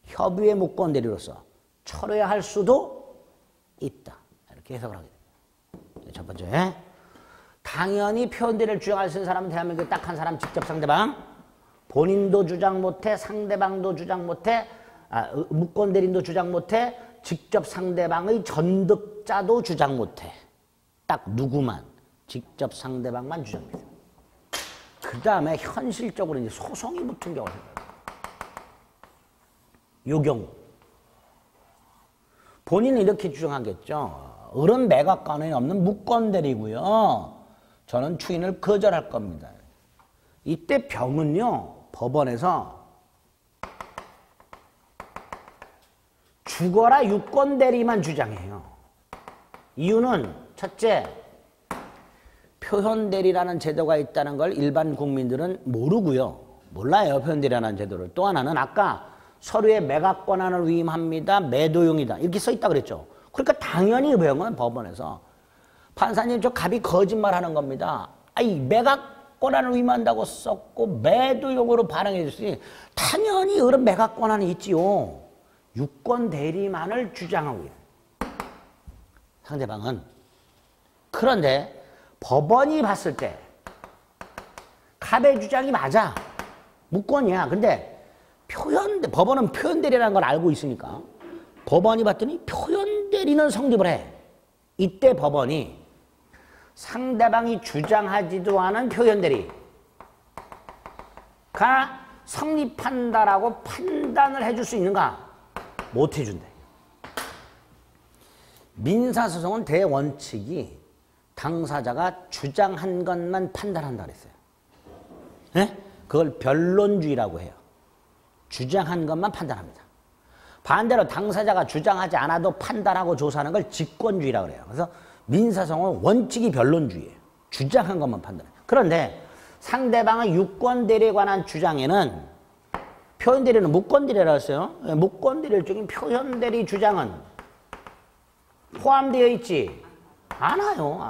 협의의 무권대리로서 철회할 수도 있다. 이렇게 해석을 하게 됩니다. 첫 번째. 당연히 표현대리를 주장할 수 있는 사람은 대한민국에 딱 한 사람, 직접 상대방. 본인도 주장 못해, 상대방도 주장 못해, 무권대리인도 주장 못해, 직접 상대방의 전득자도 주장 못해. 딱 누구만, 직접 상대방만 주장합니다. 그 다음에 현실적으로 이제 소송이 붙은 경우가 생겨요. 요 경우. 본인은 이렇게 주장하겠죠. 어른 매각관원이 없는 무권대리고요. 저는 추인을 거절할 겁니다. 이때 병은요, 법원에서 죽어라 유권대리만 주장해요. 이유는 첫째, 표현대리라는 제도가 있다는 걸 일반 국민들은 모르고요. 몰라요, 표현대리라는 제도를. 또 하나는 아까 서류에 매각 권한을 위임합니다. 매도용이다. 이렇게 써 있다 그랬죠. 그러니까 당연히 병은 법원에서 판사님 저 갑이 거짓말하는 겁니다. 아이 매각 권한을 위임한다고 썼고 매도용으로 반응해 줬으니 당연히 어른 매각 권한이 있지요. 유권 대리만을 주장하고 있어요. 상대방은. 그런데 법원이 봤을 때 갑의 주장이 맞아. 무권이야. 근데 법원은 표현대리라는 걸 알고 있으니까 법원이 봤더니 표현대리는 성립을 해. 이때 법원이 상대방이 주장하지도 않은 표현대리가 성립한다라고 판단을 해줄 수 있는가? 못 해준대. 민사소송은 대원칙이 당사자가 주장한 것만 판단한다 그랬어요. 네? 그걸 변론주의라고 해요. 주장한 것만 판단합니다. 반대로 당사자가 주장하지 않아도 판단하고 조사하는 걸 직권주의라고 그래요. 그래서 민사소송은 원칙이 변론주의예요. 주장한 것만 판단해요. 그런데 상대방의 유권대리에 관한 주장에는 표현대리는 무권대리라고 했어요. 무권대리 중인 표현대리 주장은 포함되어 있지 않아요.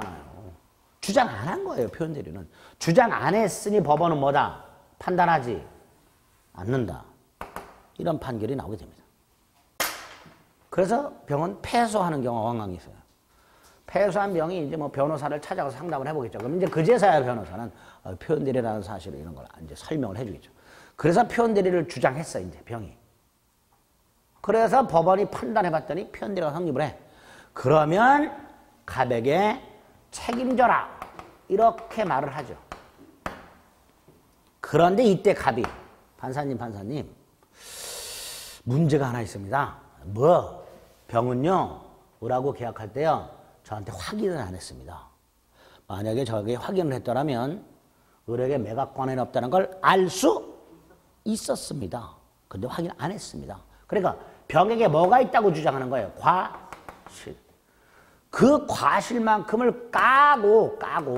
주장 안 한 거예요. 표현대리는. 주장 안 했으니 법원은 뭐다? 판단하지 않는다. 이런 판결이 나오게 됩니다. 그래서 병은 패소하는 경우가 왕왕 있어요. 패소한 병이 이제 뭐 변호사를 찾아가서 상담을 해보겠죠. 그럼 이제 그제서야 변호사는 표현대리라는 사실을 이런 걸 이제 설명을 해주겠죠. 그래서 표현대리를 주장했어, 이제 병이. 그래서 법원이 판단해봤더니 표현대리가 성립을 해. 그러면 갑에게 책임져라. 이렇게 말을 하죠. 그런데 이때 갑이 판사님 문제가 하나 있습니다. 뭐? 병은요 을하고 계약할 때요 저한테 확인을 안 했습니다. 만약에 저에게 확인을 했더라면 을에게 매각 권한이 없다는 걸 알 수 있었습니다. 근데 확인 안 했습니다. 그러니까 병에게 뭐가 있다고 주장하는 거예요? 과실. 그 과실만큼을 까고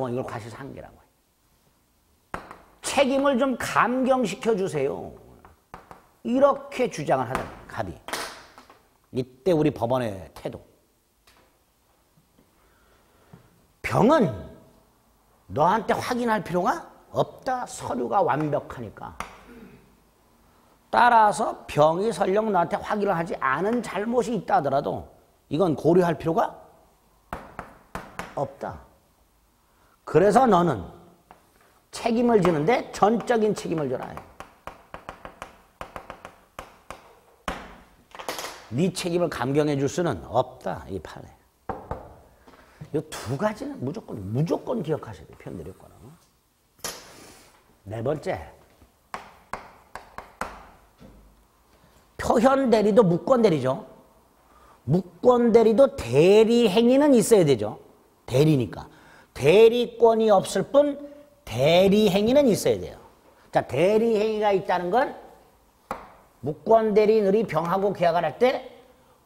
이걸 과실상계라고 해요. 책임을 좀 감경시켜 주세요. 이렇게 주장을 하더라고요. 갑이. 이때 우리 법원의 태도. 병은 너한테 확인할 필요가 없다. 서류가 완벽하니까. 따라서 병이 설령 너한테 확인을 하지 않은 잘못이 있다 하더라도 이건 고려할 필요가 없다. 그래서 너는 책임을 지는데 전적인 책임을 져라. 네 책임을 감경해 줄 수는 없다. 이 판에. 이 두 가지는 무조건 기억하셔야 돼요. 표현대리권은. 네 번째. 표현대리도 무권대리죠. 무권대리도 대리행위는 있어야 되죠. 대리니까. 대리권이 없을 뿐 대리행위는 있어야 돼요. 자, 대리행위가 있다는 건 무권대리인이 병하고 계약을 할 때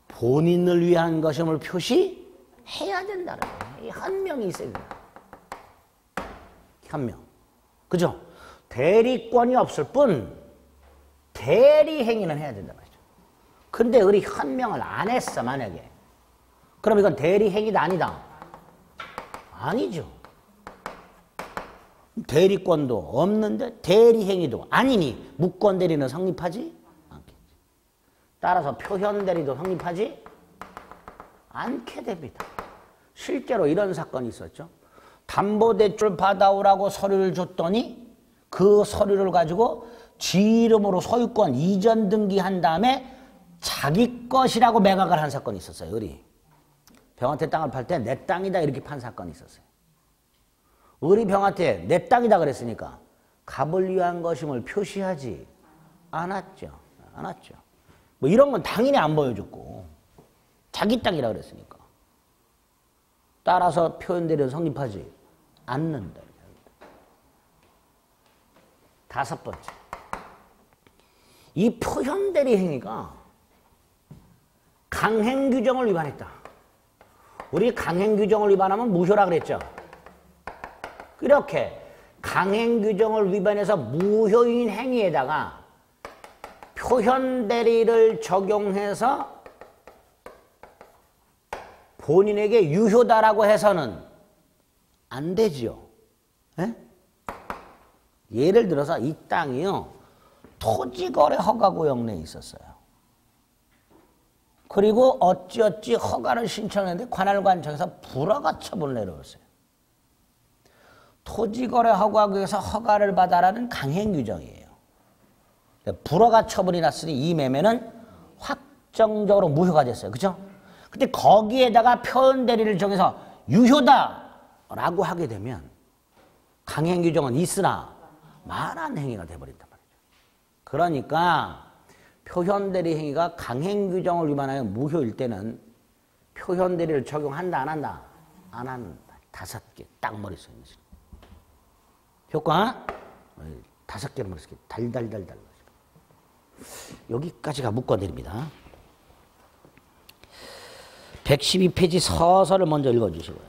본인을 위한 것임을 표시해야 된다는 거예요. 이 현명이 있어야 된다. 현명. 그죠? 대리권이 없을 뿐 대리행위는 해야 된단 말이죠. 근데 을이 현명을 안 했어, 만약에. 그럼 이건 대리행위다, 아니다? 아니죠. 대리권도 없는데 대리행위도 아니니 무권대리는 성립하지 않겠지. 따라서 표현대리도 성립하지 않게 됩니다. 실제로 이런 사건이 있었죠. 담보대출 받아오라고 서류를 줬더니 그 서류를 가지고 지 이름으로 소유권 이전 등기한 다음에 자기 것이라고 매각을 한 사건이 있었어요. 을이. 병한테 땅을 팔 때 내 땅이다 이렇게 판 사건이 있었어요. 을이 병한테 내 땅이다 그랬으니까 값을 위한 것임을 표시하지 않았죠. 뭐 이런 건 당연히 안 보여줬고 자기 땅이라 그랬으니까. 따라서 표현대리는 성립하지 않는다. 다섯 번째. 이 표현대리 행위가 강행규정을 위반했다. 우리 강행규정을 위반하면 무효라 그랬죠. 이렇게 강행규정을 위반해서 무효인 행위에다가 표현대리를 적용해서 본인에게 유효다라고 해서는 안 되지요. 예? 예를 들어서 이 땅이요. 토지거래 허가구역내에 있었어요. 그리고 어찌어찌 허가를 신청했는데 관할관청에서 불허가 처분을 내려왔어요. 토지거래 허가구역에서 허가를 받아라는 강행규정이에요. 불허가 처분이 났으니 이 매매는 확정적으로 무효가 됐어요. 그죠? 근데 거기에다가 표현대리를 정해서 유효다라고 하게 되면 강행규정은 있으나 말한 행위가 돼버린단 말이죠. 그러니까 표현대리 행위가 강행규정을 위반하여 무효일 때는 표현대리를 적용한다 안 한다? 안 한다. 5개 딱 머릿속에 있는 효과 5개를 머릿속에 달달달달. 여기까지가 문과들입니다. 112페이지 서설을 먼저 읽어주시고요.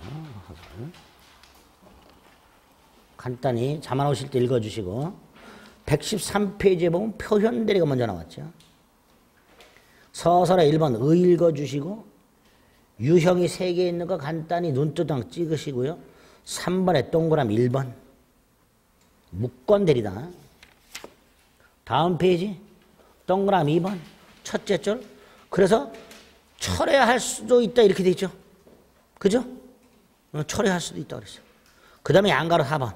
간단히 잠안 오실 때 읽어주시고 113페이지에 보면 표현대리가 먼저 나왔죠. 서설의 1번 의 읽어주시고 유형이 3개 있는 거 간단히 눈두덩 찍으시고요. 3번에 동그라미 1번 무권대리다. 다음 페이지 동그라미 2번 첫째 줄. 그래서 철회할 수도 있다 이렇게 돼 있죠. 그죠? 철회할 수도 있다 그랬어요. 그 다음에 양가로 4번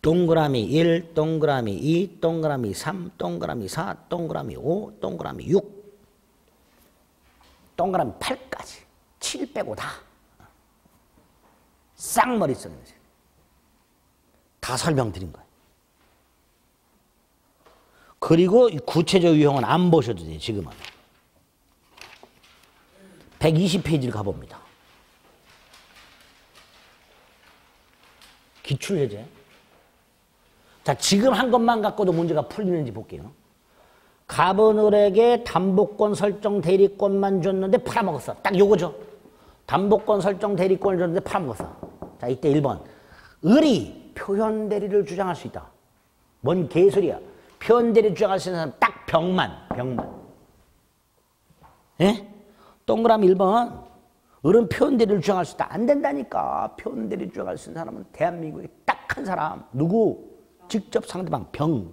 동그라미 1, 동그라미 2, 동그라미 3, 동그라미 4, 동그라미 5, 동그라미 6, 동그라미 8까지 7 빼고 다 쌍머릿속에 다 설명드린 거예요. 그리고 구체적 유형은 안 보셔도 돼요. 지금은 120페이지를 가봅니다. 기출예제. 자, 지금 한 것만 갖고도 문제가 풀리는지 볼게요. 갑은을에게 담보권 설정 대리권만 줬는데 팔아먹었어. 딱 요거죠. 담보권 설정 대리권을 줬는데 팔아먹었어. 자, 이때 1번. 을이 표현대리를 주장할 수 있다. 뭔 개소리야. 표현대리 주장할 수 있는 사람 딱 병만. 예? 동그라미 1번. 을은 표현대리를 주장할 수 있다. 안 된다니까. 표현대리 주장할 수 있는 사람은 대한민국에 딱 한 사람. 누구? 직접 상대방 병.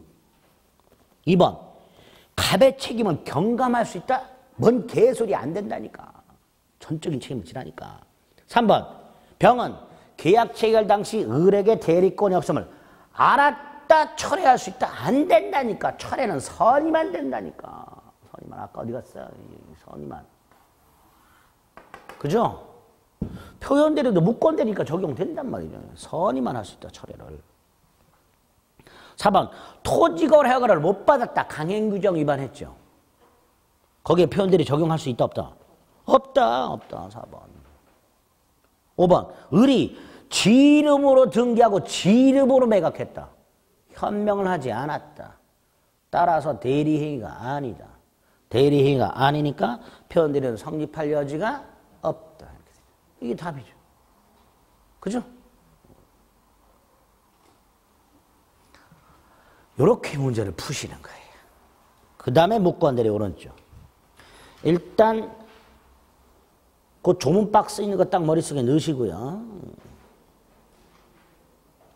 2번. 갑의 책임은 경감할 수 있다? 뭔 개소리 안 된다니까. 전적인 책임을 지라니까. 3번. 병은 계약 체결 당시 을에게 대리권이 없음을 알았다 철회할 수 있다? 안 된다니까. 철회는 선의만 된다니까. 선의만. 아까 어디 갔어? 선의만. 그죠? 표현대리도 무권대리니까 적용된단 말이죠. 선의만 할 수 있다. 철회를. 4번. 토지거래 허가를 못 받았다. 강행규정 위반했죠. 거기에 표현대리 적용할 수 있다 없다? 없다. 4번. 5번. 을이 지 이름으로 등기하고 지 이름으로 매각했다. 현명을 하지 않았다. 따라서 대리행위가 아니다. 대리행위가 아니니까 표현대리는 성립할 여지가 없다. 이게 답이죠. 그죠? 이렇게 문제를 푸시는 거예요. 그 다음에 무권대리 오른쪽. 일단 그 조문 박스 있는 거 딱 머릿속에 넣으시고요.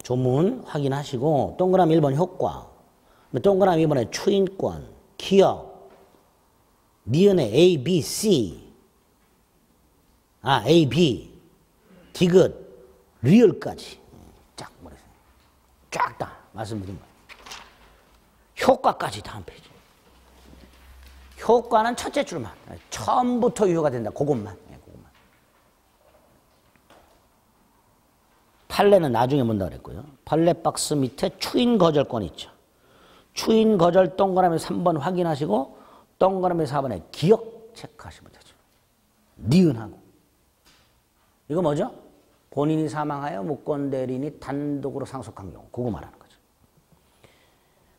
조문 확인하시고 동그라미 1번 효과, 동그라미 2번에 추인권, 기업, 미은의 A, B, C A, B, 디귿, 리을까지 쫙 머리세요. 쫙 다 말씀드린 거예요. 효과까지 다음 페이지. 효과는 첫째 줄만. 처음부터 유효가 된다. 그것만. 그것만. 판례는 나중에 본다 그랬고요. 판례 박스 밑에 추인 거절권 있죠. 추인 거절 동그라미 3번 확인하시고 동그라미 4번에 기억 체크하시면 되죠. 니은하고. 이거 뭐죠? 본인이 사망하여 무권대리인이 단독으로 상속한 경우. 그거 말하는 거죠.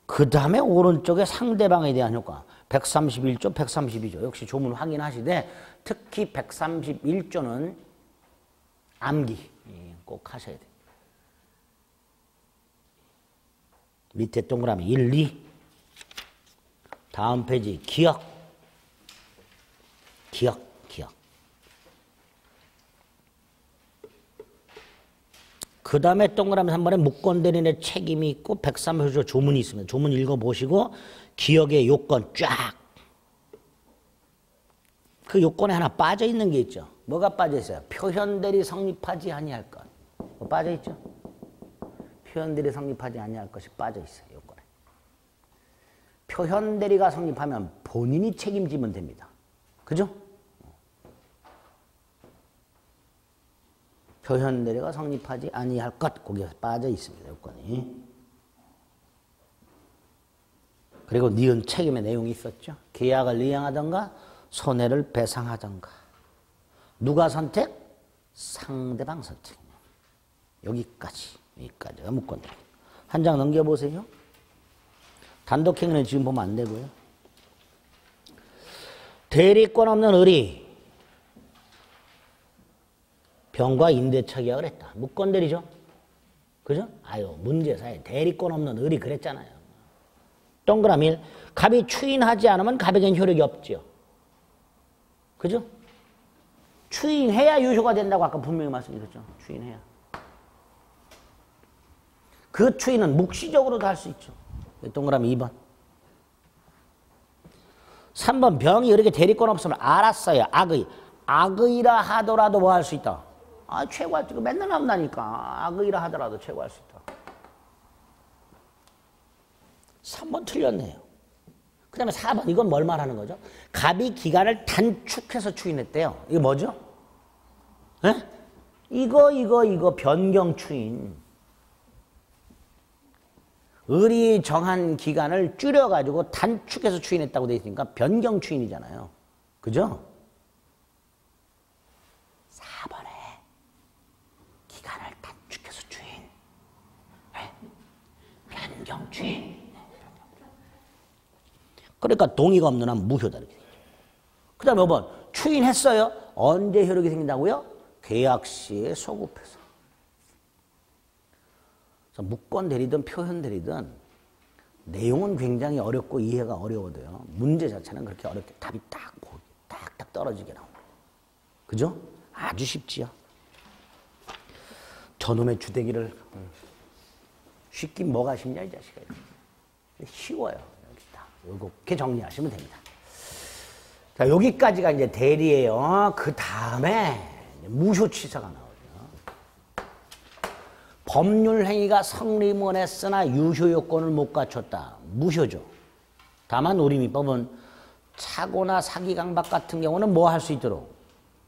그 다음에 오른쪽에 상대방에 대한 효과. 131조, 132조. 역시 조문 확인하시되 특히 131조는 암기 꼭 하셔야 돼요. 밑에 동그라미 1, 2. 다음 페이지 기억. 기억. 그 다음에 동그라미 3번에 무권대리인의 책임이 있고 103조 조문이 있습니다. 조문 읽어보시고 기억의 요건 쫙. 그 요건에 하나 빠져있는 게 있죠. 뭐가 빠져있어요? 표현대리 성립하지 아니할 것. 뭐 빠져있죠? 표현대리 성립하지 아니할 것이 빠져있어요. 요건에. 표현대리가 성립하면 본인이 책임지면 됩니다. 그죠? 표현대리가 성립하지 아니할 것, 거기에 빠져 있습니다. 요건이. 그리고 니은 책임의 내용이 있었죠. 계약을 이행하던가 손해를 배상하던가. 누가 선택? 상대방 선택. 여기까지가 무권대리. 한 장 넘겨보세요. 단독행위는 지금 보면 안 되고요. 대리권 없는 의리. 병과 임대차 계약을 했다. 무권대리죠. 그죠? 아유, 문제사에 대리권 없는 의리 그랬잖아요. 동그라미 1. 갑이 추인하지 않으면 갑에겐 효력이 없죠. 그죠? 추인해야 유효가 된다고 아까 분명히 말씀드렸죠. 추인해야. 그 추인은 묵시적으로도 할 수 있죠. 동그라미 2번. 3번 병이 이렇게 대리권 없으면 알았어요. 악의. 악의라 하더라도 뭐 할 수 있다. 아, 최고할 수 있고 맨날 나온다니까. 악의라 하더라도 최고할 수 있다. 3번 틀렸네요. 그 다음에 4번. 이건 뭘 말하는 거죠? 갑이 기간을 단축해서 추인했대요. 이거 뭐죠? 에? 이거 변경 추인. 을이 정한 기간을 줄여가지고 단축해서 추인했다고 되어 있으니까 변경 추인이잖아요. 그죠? 4번에 기간을 단축해서 추인. 변경 추인. 그러니까 동의가 없는 한 무효다. 그 다음에 5번. 추인했어요. 언제 효력이 생긴다고요? 계약 시에 소급해서. 무권 대리든 표현 대리든 내용은 굉장히 어렵고 이해가 어려워도요. 문제 자체는 그렇게 어렵게 답이 딱딱 떨어지게 나옵니다. 그죠? 아주 쉽지요. 저놈의 주대기를 쉽긴 뭐가 쉽냐 이 자식아. 쉬워요. 여기 딱 이렇게 정리하시면 됩니다. 자, 여기까지가 이제 대리예요. 그 다음에 무효치사가 나오죠. 법률 행위가 성립은 했으나 유효 요건을 못 갖췄다. 무효죠. 다만 우리 민법은 착오나 사기 강박 같은 경우는 뭐 할 수 있도록?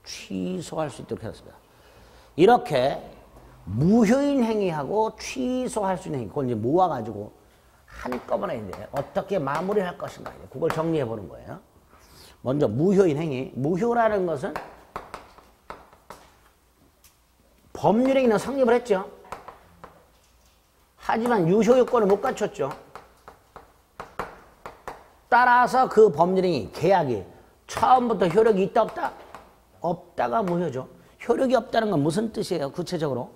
취소할 수 있도록 했습니다. 이렇게 무효인 행위하고 취소할 수 있는 행위, 그걸 이제 모아가지고 한꺼번에 이제 어떻게 마무리할 것인가, 이제 그걸 정리해 보는 거예요. 먼저 무효인 행위. 무효라는 것은 법률 행위는 성립을 했죠. 하지만 유효 요건을 못 갖췄죠. 따라서 그 법률 행위, 계약이 처음부터 효력이 있다 없다? 없다가 무효죠. 효력이 없다는 건 무슨 뜻이에요? 구체적으로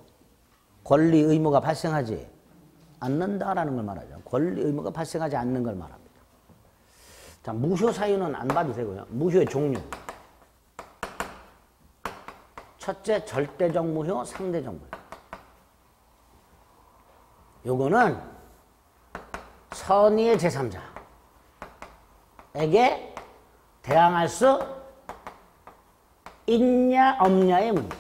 권리 의무가 발생하지 않는다라는 걸 말하죠. 권리 의무가 발생하지 않는 걸 말합니다. 자, 무효 사유는 안 봐도 되고요. 무효의 종류. 첫째, 절대적 무효, 상대적 무효. 요거는 선의의 제3자에게 대항할 수 있냐 없냐의 문제.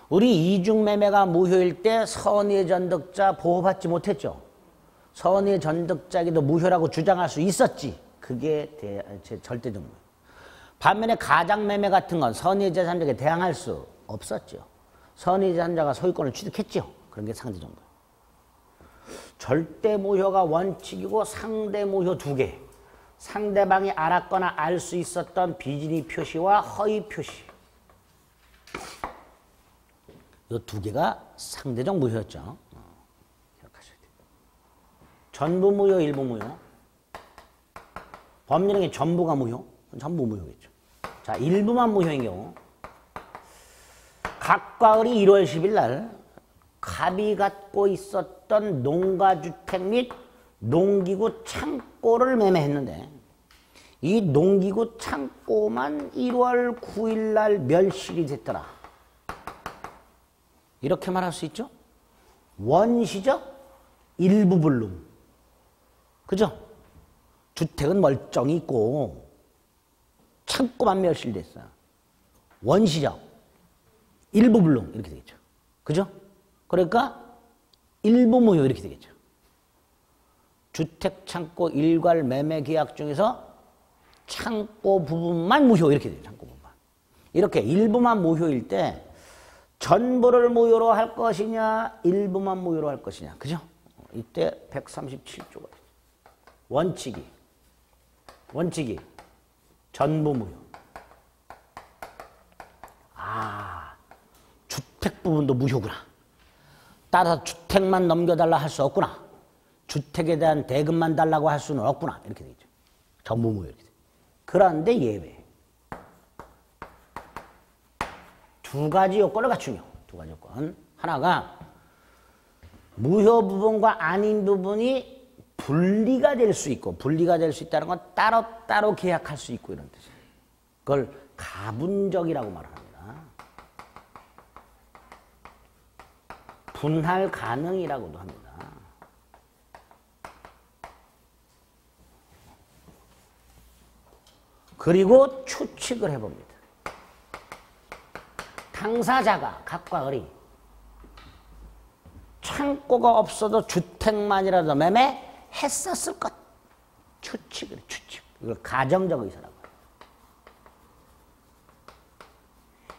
우리 이중매매가 무효일 때 선의 전득자 보호받지 못했죠. 선의 전득자에게도 무효라고 주장할 수 있었지. 그게 절대적 무효. 반면에 가장매매 같은 건 선의 제3자에게 대항할 수 없었죠. 선의 제3자가 소유권을 취득했죠. 그런 게 상대적 무효. 절대 무효가 원칙이고 상대 무효 두 개. 상대방이 알았거나 알 수 있었던 비진의 표시와 허위 표시. 이 두 개가 상대적 무효였죠. 기억하셔야 돼요. 전부 무효, 일부 무효. 법률행위 전부가 무효? 전부 무효겠죠. 자, 일부만 무효인 경우. 갑과 을이 1월 10일 날 갑이 갖고 있었던 농가주택 및 농기구 창고를 매매했는데 이 농기구 창고만 1월 9일 날 멸실이 됐더라. 이렇게 말할 수 있죠? 원시적 일부 불능. 그죠? 주택은 멀쩡히 있고 창고만 멸실됐어요. 원시적 일부 불능 이렇게 되겠죠. 그죠? 그러니까 일부 무효 이렇게 되겠죠. 주택 창고 일괄 매매 계약 중에서 창고 부분만 무효 이렇게 돼요. 창고 부분만. 이렇게 일부만 무효일 때 전부를 무효로 할 것이냐 일부만 무효로 할 것이냐. 그죠? 이때 137조가 되죠. 원칙이 전부 무효. 아, 주택 부분도 무효구나. 따라서 주택만 넘겨달라 할 수 없구나. 주택에 대한 대금만 달라고 할 수는 없구나. 이렇게 되죠. 전부 무효 이렇게 되죠. 그런데 예외. 두 가지 요건을 갖추며, 두 가지 요건. 하나가 무효 부분과 아닌 부분이 분리가 될 수 있고, 분리가 될 수 있다는 건 따로따로 계약할 수 있고 이런 뜻이에요. 그걸 가분적이라고 말합니다. 분할 가능이라고도 합니다. 그리고 추측을 해봅니다. 당사자가 갑과 을이 창고가 없어도 주택만이라도 매매했었을 것. 추측을 추측. 이걸 가정적 의사라고 해요.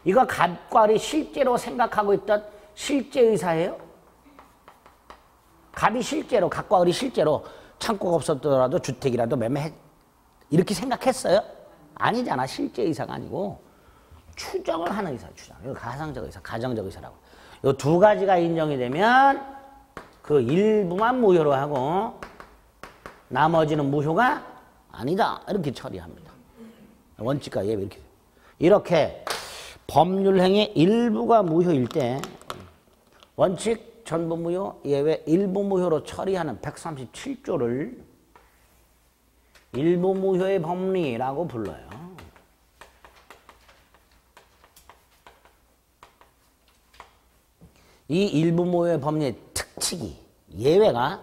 이거 갑과 을이 실제로 생각하고 있던 실제 의사예요? 갑이 실제로, 갑과 을이 실제로 창고가 없었더라도 주택이라도 매매했, 이렇게 생각했어요? 아니잖아. 실제 의사가 아니고 추정을 하는 의사, 추정. 이거 가상적 의사, 가정적 의사라고. 이 두 가지가 인정이 되면 그 일부만 무효로 하고 나머지는 무효가 아니다. 이렇게 처리합니다. 원칙과 예외 이렇게. 이렇게 법률행위 일부가 무효일 때 원칙 전부 무효, 예외 일부 무효로 처리하는 137조를 일부 무효의 법리라고 불러요. 이 일부 무효의 법리의 특칙이 예외가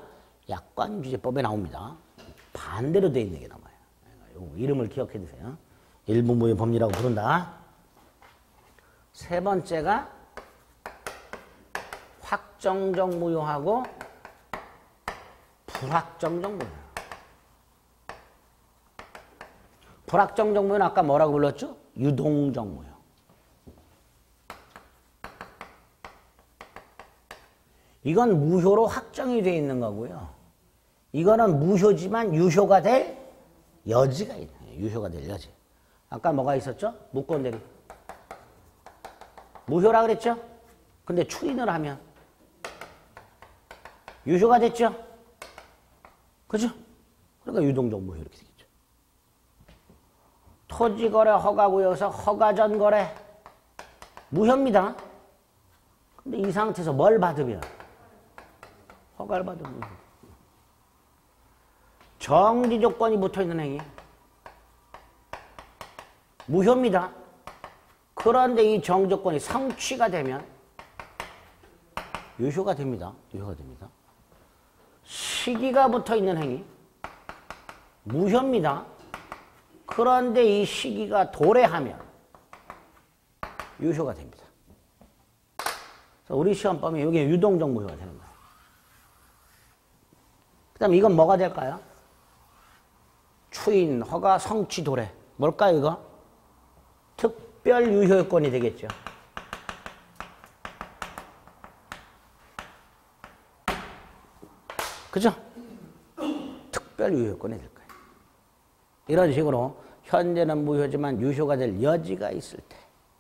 약관규제법에 나옵니다. 반대로 되어 있는 게 나와요. 이름을 기억해 두세요. 일부 무효의 법리라고 부른다. 세 번째가 확정적 무효하고 불확정적 무효. 불확정적 무효는 아까 뭐라고 불렀죠? 유동적 무효. 이건 무효로 확정이 되어 있는 거고요. 이거는 무효지만 유효가 될 여지가 있네요. 유효가 될 여지. 아까 뭐가 있었죠? 무권대리. 무효라 그랬죠? 근데 추인을 하면 유효가 됐죠? 그죠? 그러니까 유동적 무효 이렇게 되겠죠. 토지거래 허가구역에서 허가전 거래 무효입니다. 근데 이 상태에서 뭘 받으면? 허가를 받으면 정지 조건이 붙어있는 행위 무효입니다. 그런데 이 정지 조건이 성취가 되면 유효가 됩니다. 유효가 됩니다. 시기가 붙어있는 행위 무효입니다. 그런데 이 시기가 도래하면 유효가 됩니다. 그래서 우리 시험범위 여기 유동적 무효가 되는 거예요. 그 다음에 이건 뭐가 될까요? 추인, 허가, 성취, 도래. 뭘까요, 이거? 특별 유효 요건이 되겠죠. 그죠? 특별 유효 요건이 될 거예요. 이런 식으로 현재는 무효지만 유효가 될 여지가 있을 때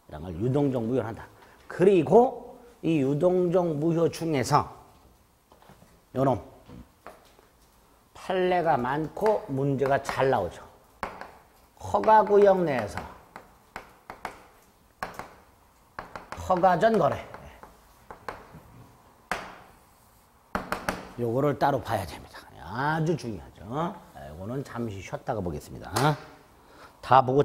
이런 걸 유동적 무효를 한다. 그리고 이 유동적 무효 중에서 요놈 판례가 많고 문제가 잘 나오죠. 허가구역 내에서 허가전 거래. 요거를 따로 봐야 됩니다. 아주 중요하죠. 이거는 잠시 쉬었다가 보겠습니다. 다 보고